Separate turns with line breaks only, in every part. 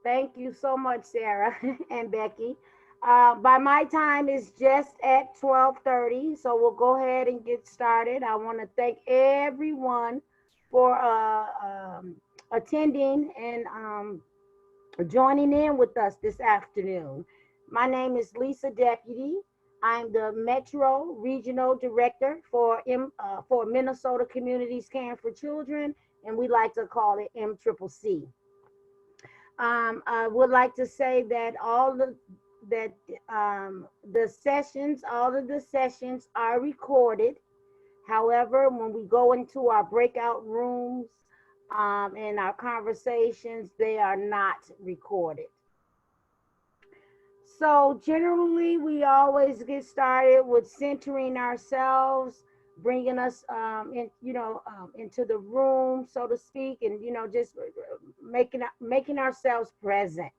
Thank you so much, Sarah and Becky. By my time, it's just at 12:30, so we'll go ahead and get started. I want to thank everyone for attending and joining in with us this afternoon. My name is Lisa Deputy. I'm the Metro Regional Director for Minnesota Communities Caring for Children, and we like to call it MCCC. I would like to say that that the sessions, all of the sessions are recorded. However, when we go into our breakout rooms and our conversations, they are not recorded. So generally, we always get started with centering ourselves, bringing us into the room, so to speak, and just making ourselves present,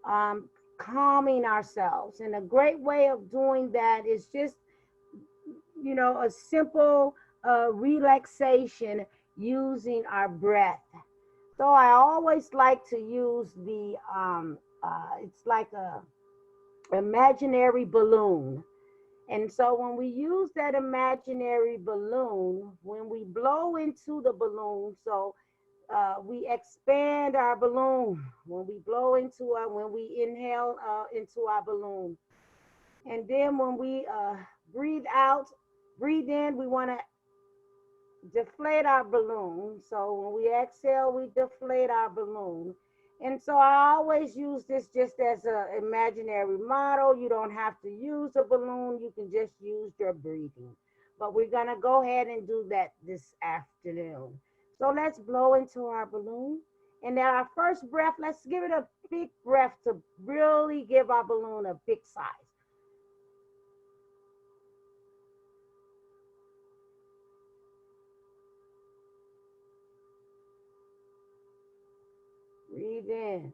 um, calming ourselves. And a great way of doing that is just a simple relaxation using our breath. So I always like to use the it's like a imaginary balloon. And so when we use that imaginary balloon, when we blow into the balloon, so we expand our balloon. When we inhale into our balloon, and then when we breathe out, breathe in, we want to deflate our balloon. So when we exhale, we deflate our balloon. And so I always use this just as an imaginary model. You don't have to use a balloon, you can just use your breathing. But we're going to go ahead and do that this afternoon. So let's blow into our balloon. And then our first breath, let's give it a big breath to really give our balloon a big size. Breathe in.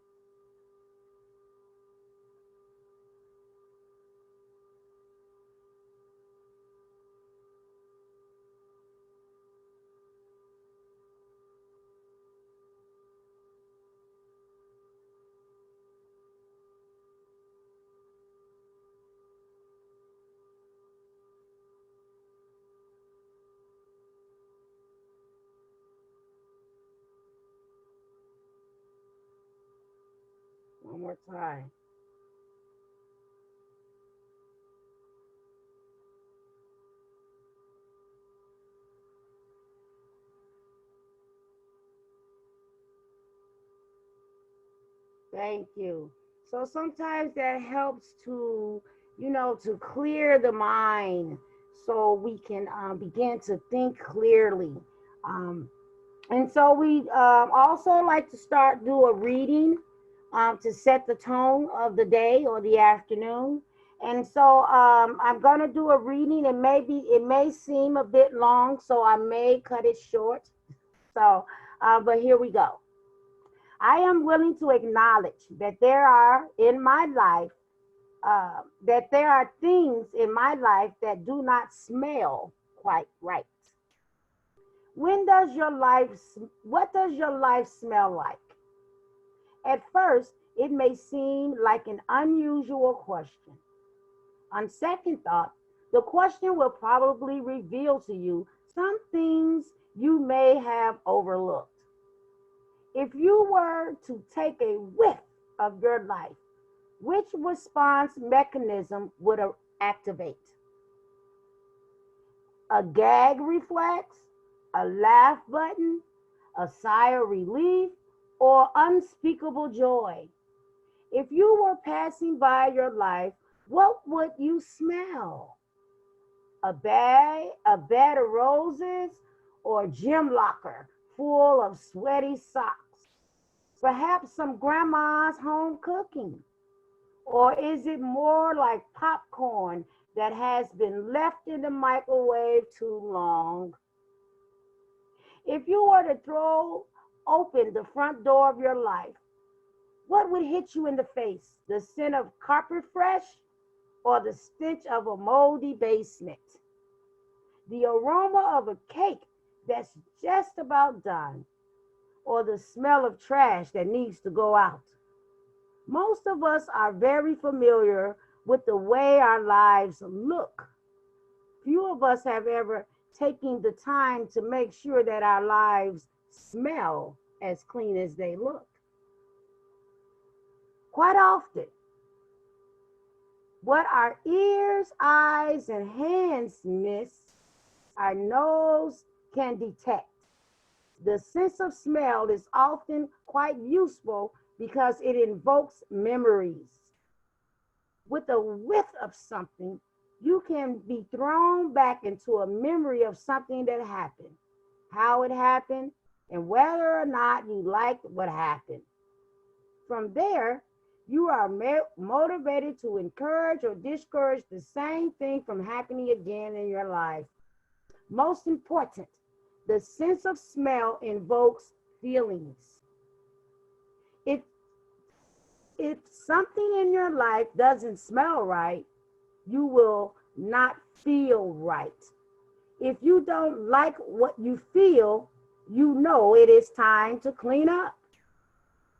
One more time. Thank you. So sometimes that helps to, to clear the mind so we can begin to think clearly. Um, and so we also like to do a reading to set the tone of the day or the afternoon. And so I'm going to do a reading, and maybe it may seem a bit long, so I may cut it short. So, but here we go. I am willing to acknowledge that there are things in my life that do not smell quite right. What does your life smell like? At first, it may seem like an unusual question. On second thought, the question will probably reveal to you some things you may have overlooked. If you were to take a whiff of your life, which response mechanism would activate? A gag reflex, a laugh button, a sigh of relief, or unspeakable joy? If you were passing by your life, what would you smell? A bed of roses, or a gym locker full of sweaty socks? Perhaps some grandma's home cooking? Or is it more like popcorn that has been left in the microwave too long? If you were to throw open the front door of your life, what would hit you in the face? The scent of carpet fresh, or the stench of a moldy basement? The aroma of a cake that's just about done, or the smell of trash that needs to go out? Most of us are very familiar with the way our lives look. Few of us have ever taken the time to make sure that our lives smell as clean as they look. Quite often, what our ears, eyes, and hands miss, our nose can detect. The sense of smell is often quite useful because it invokes memories. With a whiff of something, you can be thrown back into a memory of something that happened, how it happened, and whether or not you liked what happened. From there, you are motivated to encourage or discourage the same thing from happening again in your life. Most important, the sense of smell invokes feelings. If, if something in your life doesn't smell right, you will not feel right. If you don't like what you feel, you know it is time to clean up.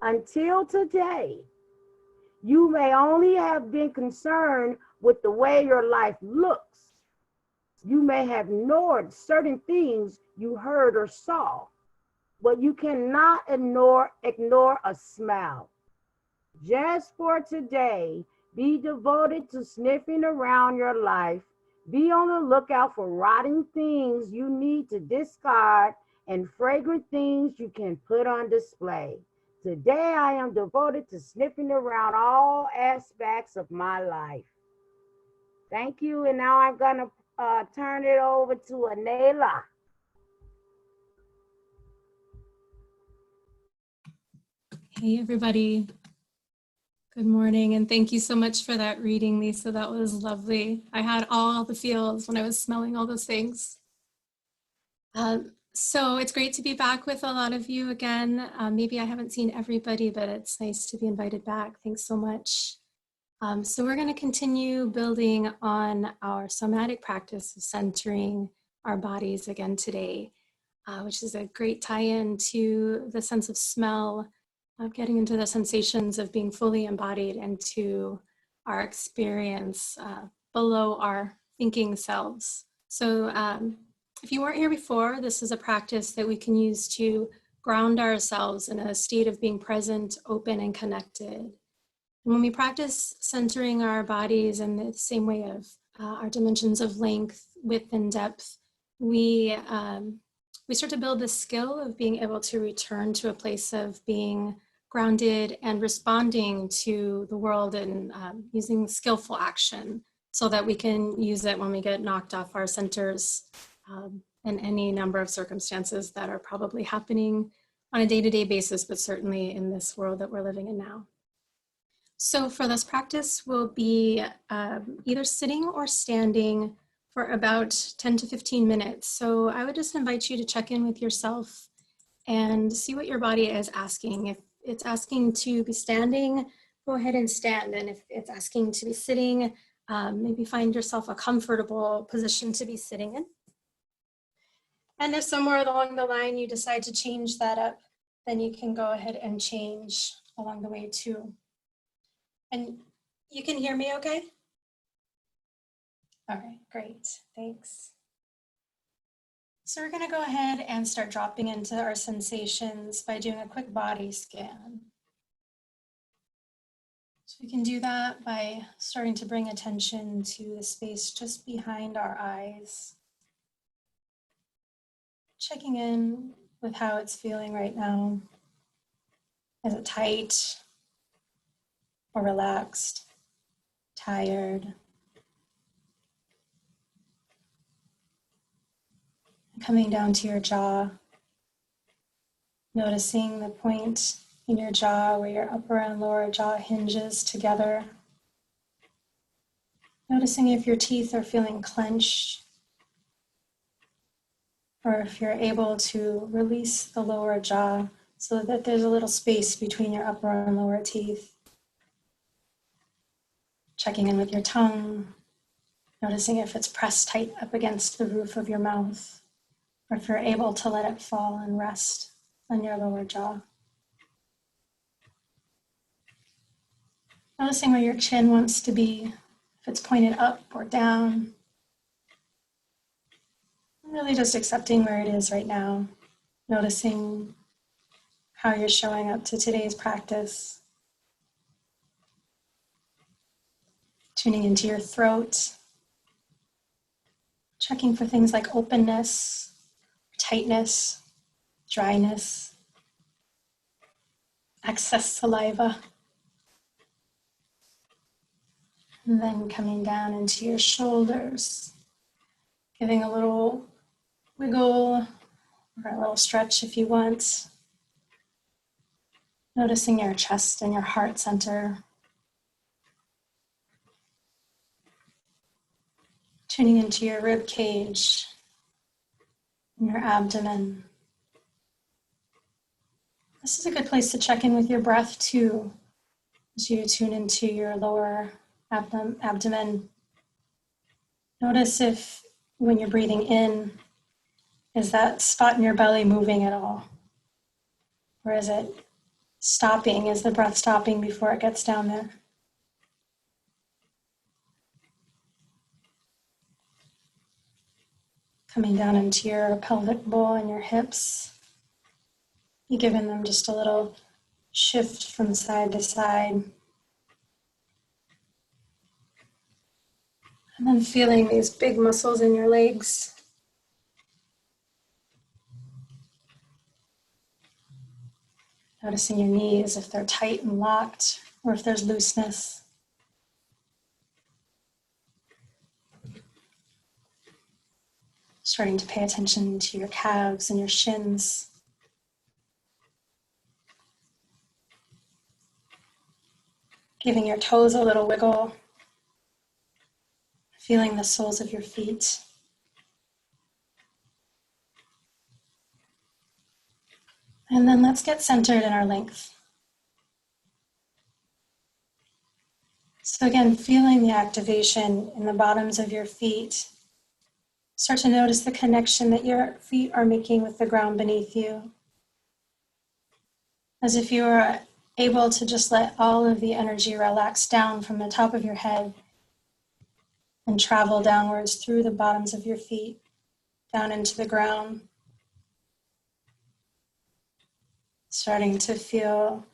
Until today, you may only have been concerned with the way your life looks. You may have ignored certain things you heard or saw, but you cannot ignore a smell. Just for today, be devoted to sniffing around your life. Be on the lookout for rotting things you need to discard and fragrant things you can put on display. Today, I am devoted to sniffing around all aspects of my life. Thank you. And now I'm going to turn it over to Anela.
Hey, everybody. Good morning, and thank you so much for that reading, Lisa. That was lovely. I had all the feels when I was smelling all those things. So it's great to be back with a lot of you again. Maybe I haven't seen everybody, but it's nice to be invited back. Thanks so much. So we're going to continue building on our somatic practice of centering our bodies again today, which is a great tie-in to the sense of smell, of getting into the sensations of being fully embodied and to our experience below our thinking selves. So if you weren't here before, this is a practice that we can use to ground ourselves in a state of being present, open, and connected. And when we practice centering our bodies in the same way of our dimensions of length, width, and depth, we start to build the skill of being able to return to a place of being grounded and responding to the world and using skillful action so that we can use it when we get knocked off our centers in any number of circumstances that are probably happening on a day-to-day basis, but certainly in this world that we're living in now. So for this practice, we'll be either sitting or standing for about 10 to 15 minutes. So I would just invite you to check in with yourself and see what your body is asking. If it's asking to be standing, go ahead and stand. And if it's asking to be sitting, maybe find yourself a comfortable position to be sitting in. And if somewhere along the line you decide to change that up, then you can go ahead and change along the way too. And you can hear me okay? All right, great, thanks. So we're gonna go ahead and start dropping into our sensations by doing a quick body scan. So we can do that by starting to bring attention to the space just behind our eyes. Checking in with how it's feeling right now. Is it tight or relaxed, tired? Coming down to your jaw, noticing the point in your jaw where your upper and lower jaw hinges together. Noticing if your teeth are feeling clenched or if you're able to release the lower jaw so that there's a little space between your upper and lower teeth. Checking in with your tongue, noticing if it's pressed tight up against the roof of your mouth, or if you're able to let it fall and rest on your lower jaw. Noticing where your chin wants to be, if it's pointed up or down. Really just accepting where it is right now. Noticing how you're showing up to today's practice. Tuning into your throat. Checking for things like openness, tightness, dryness, excess saliva. And then coming down into your shoulders, giving a little wiggle or a little stretch if you want. Noticing your chest and your heart center. Tuning into your rib cage and your abdomen. This is a good place to check in with your breath too, as you tune into your lower abdomen. Notice if when you're breathing in, is that spot in your belly moving at all? Or is it stopping? Is the breath stopping before it gets down there? Coming down into your pelvic bowl and your hips. You're giving them just a little shift from side to side. And then feeling these big muscles in your legs. Noticing your knees, if they're tight and locked, or if there's looseness. Starting to pay attention to your calves and your shins. Giving your toes a little wiggle. Feeling the soles of your feet. And then let's get centered in our length. So again, feeling the activation in the bottoms of your feet. Start to notice the connection that your feet are making with the ground beneath you. As if you were able to just let all of the energy relax down from the top of your head and travel downwards through the bottoms of your feet, down into the ground. Starting to feel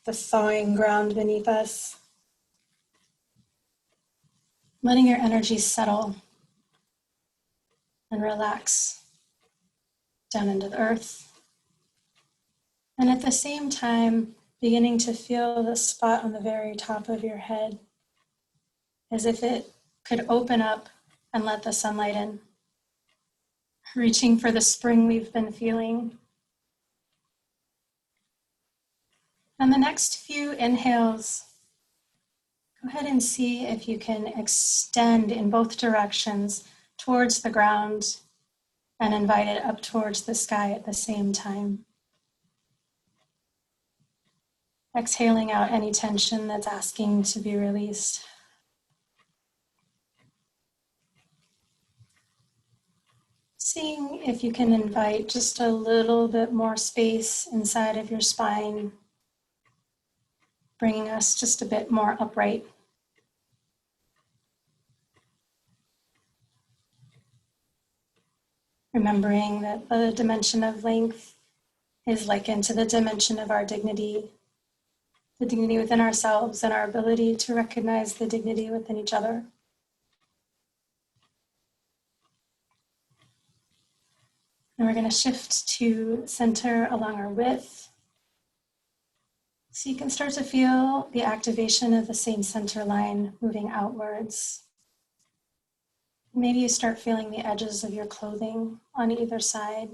the thawing ground beneath us. Letting your energy settle and relax down into the earth. And at the same time, beginning to feel the spot on the very top of your head as if it could open up and let the sunlight in. Reaching for the spring we've been feeling. And the next few inhales, go ahead and see if you can extend in both directions towards the ground and invite it up towards the sky at the same time. Exhaling out any tension that's asking to be released. Seeing if you can invite just a little bit more space inside of your spine, bringing us just a bit more upright. Remembering that the dimension of length is likened to the dimension of our dignity, the dignity within ourselves and our ability to recognize the dignity within each other. And we're going to shift to center along our width. So you can start to feel the activation of the same center line moving outwards. Maybe you start feeling the edges of your clothing on either side.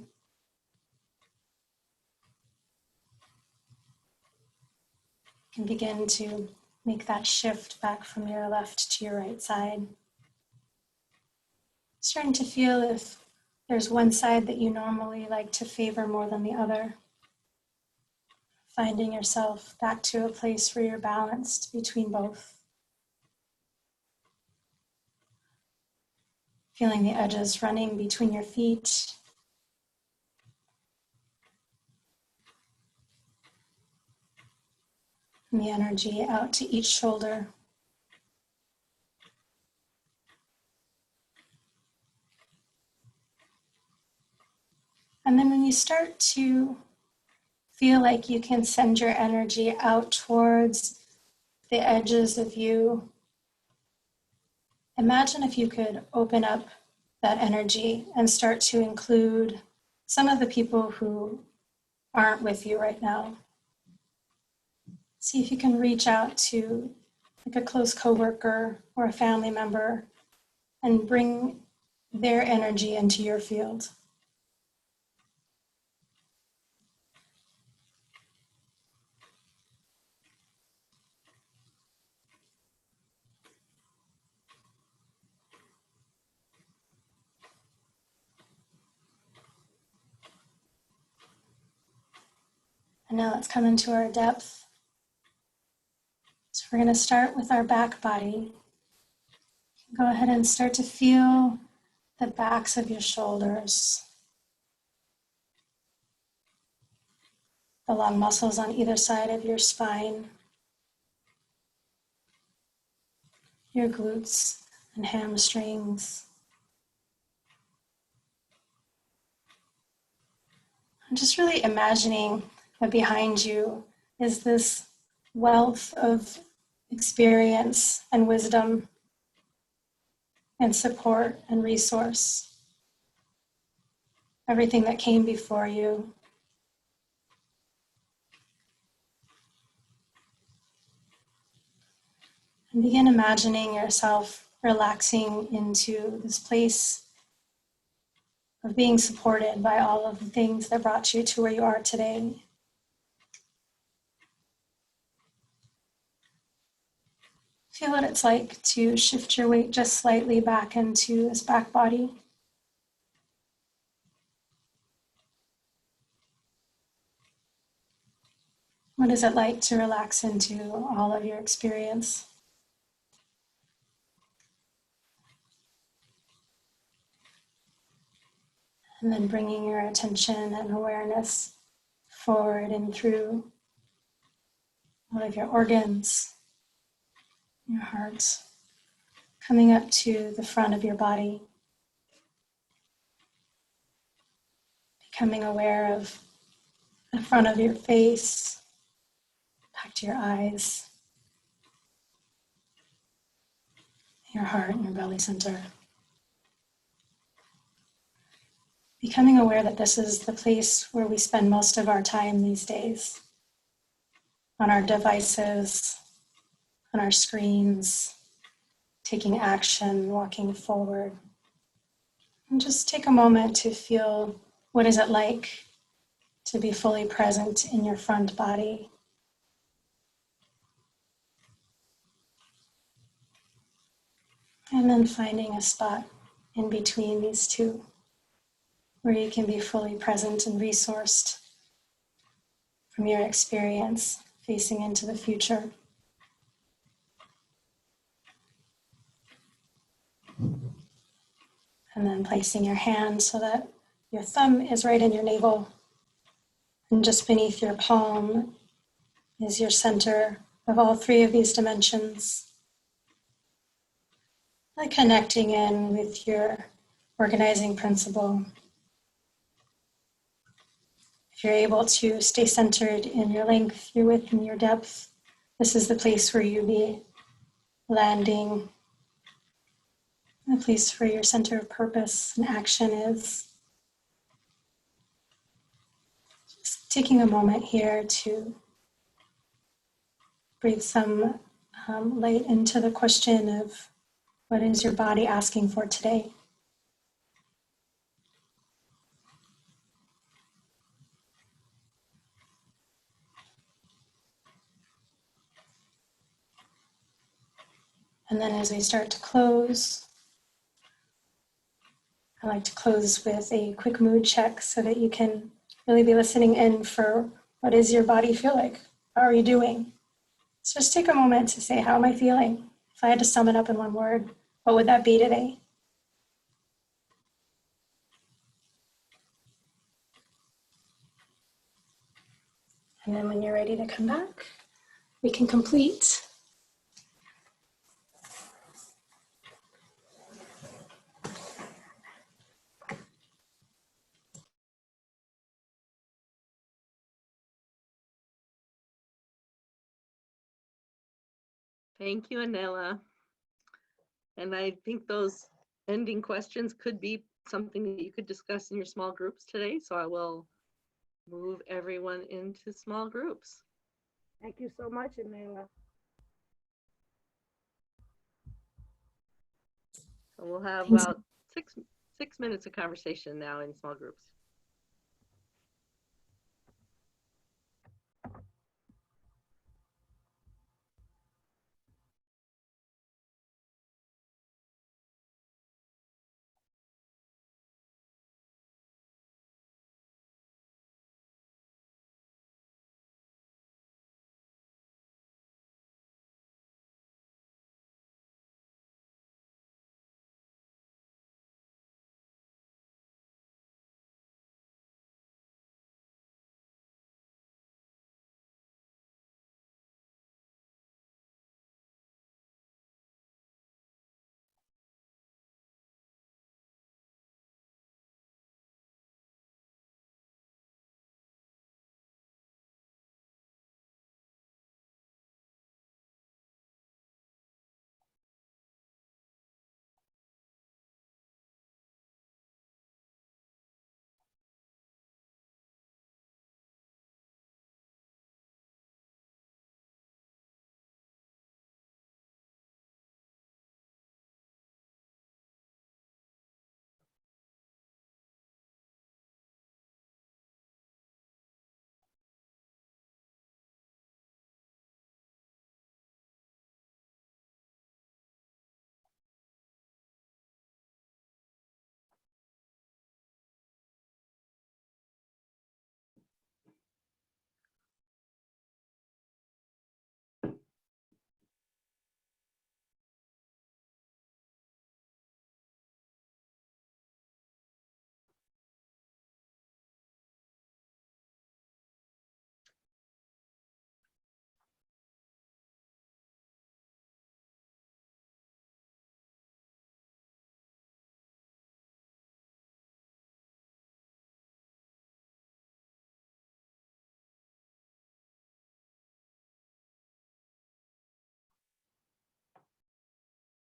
You can begin to make that shift back from your left to your right side. Starting to feel if there's one side that you normally like to favor more than the other. Finding yourself back to a place where you're balanced between both. Feeling the edges running between your feet. and the energy out to each shoulder. And then when you start to feel like you can send your energy out towards the edges of you, imagine if you could open up that energy and start to include some of the people who aren't with you right now. See if you can reach out to like a close coworker or a family member and bring their energy into your field. And now let's come into our depth. So we're going to start with our back body. Go ahead and start to feel the backs of your shoulders, the long muscles on either side of your spine, your glutes and hamstrings. I'm just really imagining that behind you is this wealth of experience and wisdom and support and resource. Everything that came before you. And begin imagining yourself relaxing into this place of being supported by all of the things that brought you to where you are today. Feel what it's like to shift your weight just slightly back into this back body. What is it like to relax into all of your experience? And then bringing your attention and awareness forward and through all of your organs, your heart, coming up to the front of your body, becoming aware of the front of your face, back to your eyes, your heart, and your belly center. Becoming aware that this is the place where we spend most of our time these days, on our devices, on our screens, taking action, walking forward. And just take a moment to feel what is it like to be fully present in your front body. And then finding a spot in between these two where you can be fully present and resourced from your experience facing into the future. And then placing your hand so that your thumb is right in your navel, and just beneath your palm is your center of all three of these dimensions. Like connecting in with your organizing principle. If you're able to stay centered in your length, your width, and your depth, this is the place where you'll be landing, the place where your center of purpose and action is. Just taking a moment here to breathe some light into the question of what is your body asking for today? And then as we start to close, I like to close with a quick mood check so that you can really be listening in for what does your body feel like? How are you doing? So just take a moment to say, how am I feeling? If I had to sum it up in one word, what would that be today? And then when you're ready to come back, we can complete.
Thank you, Anela. And I think those ending questions could be something that you could discuss in your small groups today. So I will move everyone into small groups.
Thank you so much, Anela.
So we'll have
Thanks.
about six minutes of conversation now in small groups.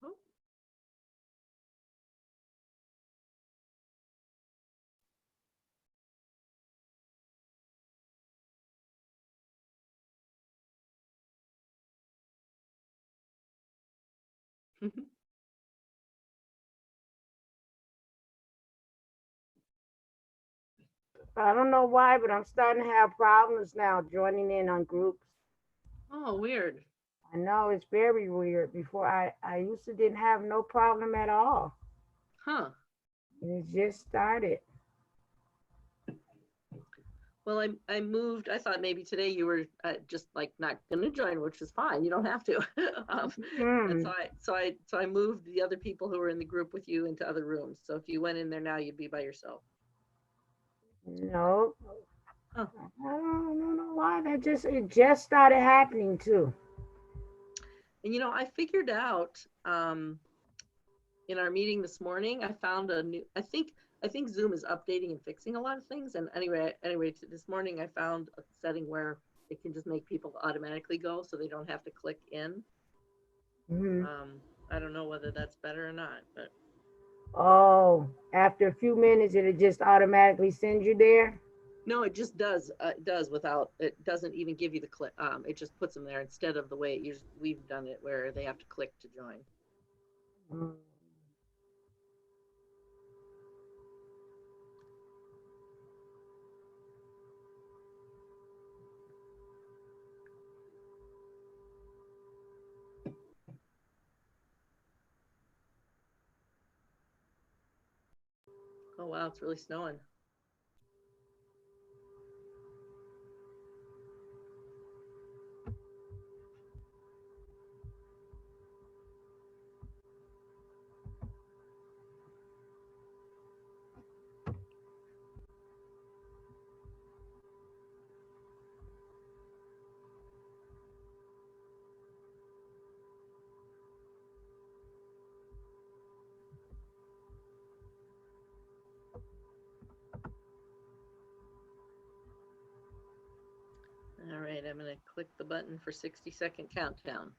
Oh.
I don't know why, but I'm starting to have problems now joining in on groups.
Oh, weird.
I know it's very weird. Before I used to didn't have no problem at all.
Huh.
And it just started.
Well, I moved. I thought maybe today you were just like not going to join, which is fine. You don't have to. And
Mm,
so I moved the other people who were in the group with you into other rooms. So if you went in there now, you'd be by yourself.
no,
Huh.
I don't know why. It just started happening too.
And I figured out in our meeting this morning, I found a new. I think Zoom is updating and fixing a lot of things. And anyway, this morning I found a setting where it can just make people automatically go, so they don't have to click in.
Hmm.
I don't know whether that's better or not, but
Oh, after a few minutes, it'll just automatically send you there.
no, it just does. It does without. It doesn't even give you the click. It just puts them there instead of the way we've done it, where they have to click to join.
Mm.
Oh wow, it's really snowing. right, I'm going to click the button for 60-second countdown.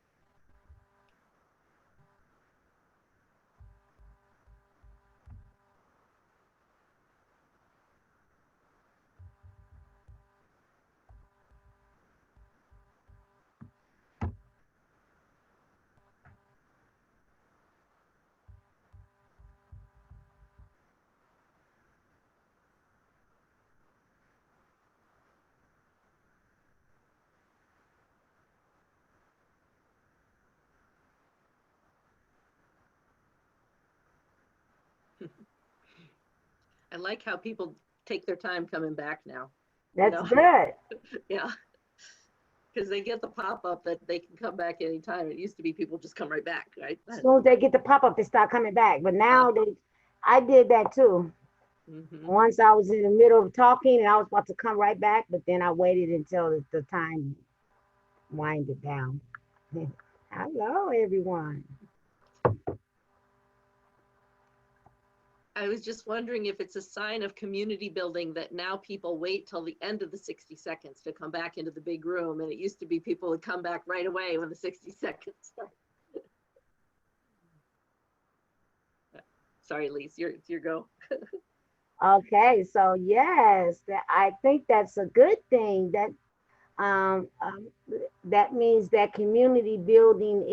I like how people take their time coming back now.
That's good.
Yeah. Because they get the pop-up that they can come back anytime. It used to be people just come right back, right?
As soon as they get the pop-up, they start coming back. But now I did that too.
Mm-hmm.
Once I was in the middle of talking and I was about to come right back, but then I waited until the time winded down. Hello, everyone.
I was just wondering if it's a sign of community building that now people wait till the end of the 60 seconds to come back into the big room. And it used to be people would come back right away when the 60 seconds started. Sorry, Lise, your go.
Okay, so yes, I think that's a good thing. That um, um, that means that community building